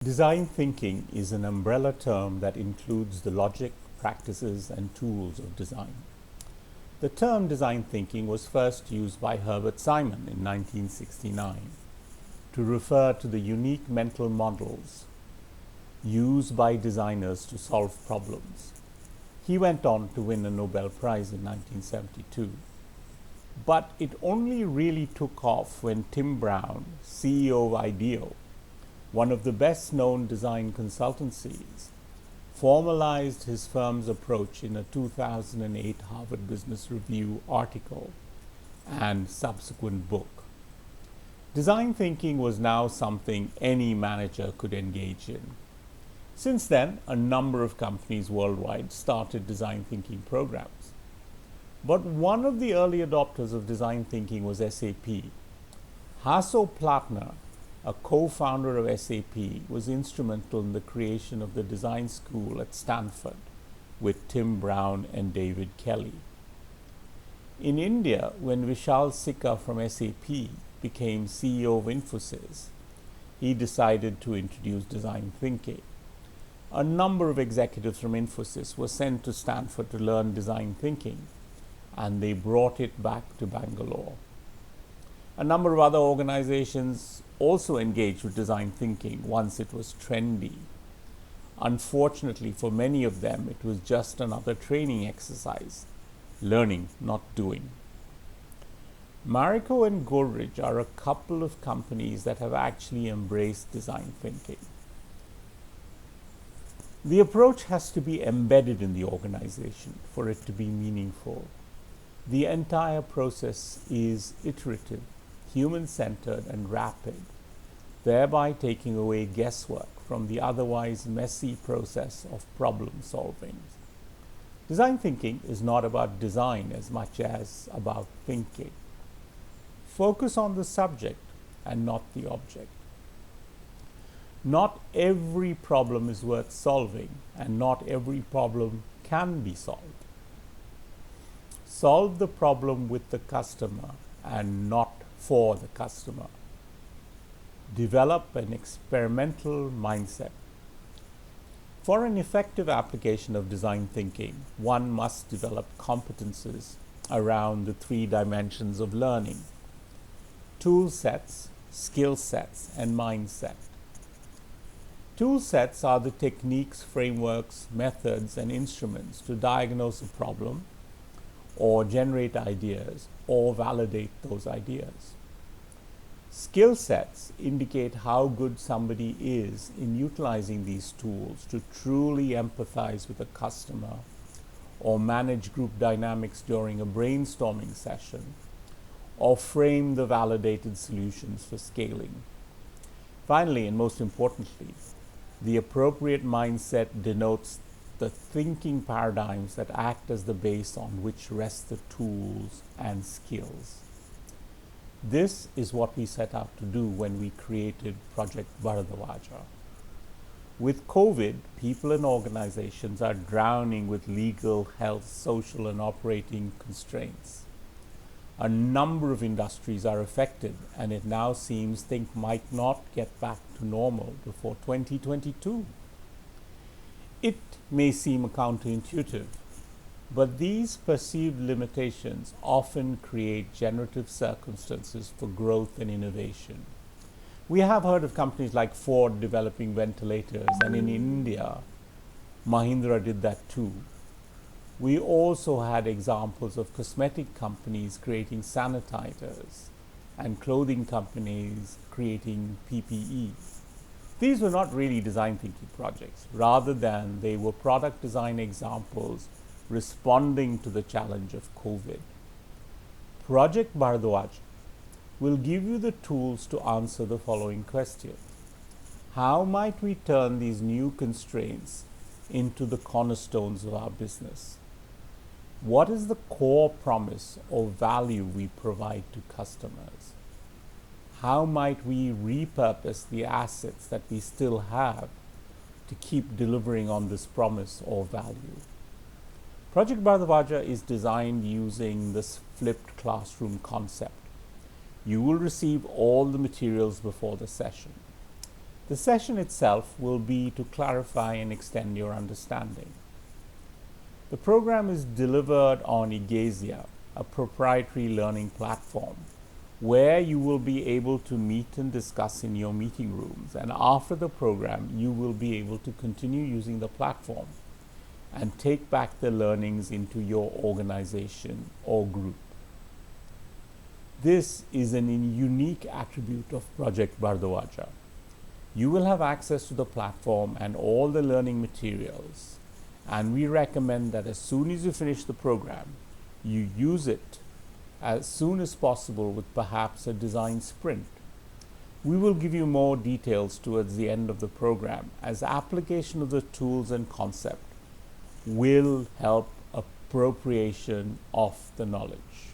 Design thinking is an umbrella term that includes the logic, practices, and tools of design. The term design thinking was first used by Herbert Simon in 1969 to refer to the unique mental models used by designers to solve problems. He went on to win a Nobel Prize in 1972. But it only really took off when Tim Brown, CEO of Ideation, one of the best-known design consultancies, formalized his firm's approach in a 2008 Harvard Business Review article and subsequent book. Design thinking was now something any manager could engage in. Since then, a number of companies worldwide started design thinking programs. But one of the early adopters of design thinking was SAP. Hasso Plattner, a co-founder of SAP, was instrumental in the creation of the design school at Stanford with Tim Brown and David Kelly. In India, when Vishal Sikka from SAP became CEO of Infosys, he decided to introduce design thinking. A number of executives from Infosys were sent to Stanford to learn design thinking, and they brought it back to Bangalore. A number of other organizations also engaged with design thinking once it was trendy. Unfortunately, for many of them, it was just another training exercise, learning, not doing. Marico and Goldridge are a couple of companies that have actually embraced design thinking. The approach has to be embedded in the organization for it to be meaningful. The entire process is iterative, human-centered, and rapid, thereby taking away guesswork from the otherwise messy process of problem solving. Design thinking is not about design as much as about thinking. Focus on the subject and not the object. Not every problem is worth solving, and not every problem can be solved. Solve the problem with the customer and not for the customer. Develop an experimental mindset. For an effective application of design thinking, one must develop competences around the three dimensions of learning: tool sets, skill sets, and mindset. Tool sets are the techniques, frameworks, methods, and instruments to diagnose a problem, or generate ideas, or validate those ideas. Skill sets indicate how good somebody is in utilizing these tools to truly empathize with a customer, or manage group dynamics during a brainstorming session, or frame the validated solutions for scaling. Finally, and most importantly, the appropriate mindset denotes the thinking paradigms that act as the base on which rest the tools and skills. This is what we set out to do when we created Project Bharadwaja. With COVID, people and organizations are drowning with legal, health, social, and operating constraints. A number of industries are affected, and it now seems things might not get back to normal before 2022. It may seem counterintuitive, but these perceived limitations often create generative circumstances for growth and innovation. We have heard of companies like Ford developing ventilators, and in India, Mahindra did that too. We also had examples of cosmetic companies creating sanitizers and clothing companies creating PPE. These were not really design thinking projects. Rather than they were product design examples responding to the challenge of COVID. Project Bharadwaja will give you the tools to answer the following question. How might we turn these new constraints into the cornerstones of our business? What is the core promise or value we provide to customers? How might we repurpose the assets that we still have to keep delivering on this promise or value? Project Bharadwaja is designed using this flipped classroom concept. You will receive all the materials before the session. The session itself will be to clarify and extend your understanding. The program is delivered on Ideation, a proprietary learning platform, where you will be able to meet and discuss in your meeting rooms. And after the program, you will be able to continue using the platform and take back the learnings into your organization or group. This is a unique attribute of Project Bharadwaja. You will have access to the platform and all the learning materials, and we recommend that as soon as you finish the program, you use it as soon as possible with perhaps a design sprint. We will give you more details towards the end of the program, as application of the tools and concept will help appropriation of the knowledge.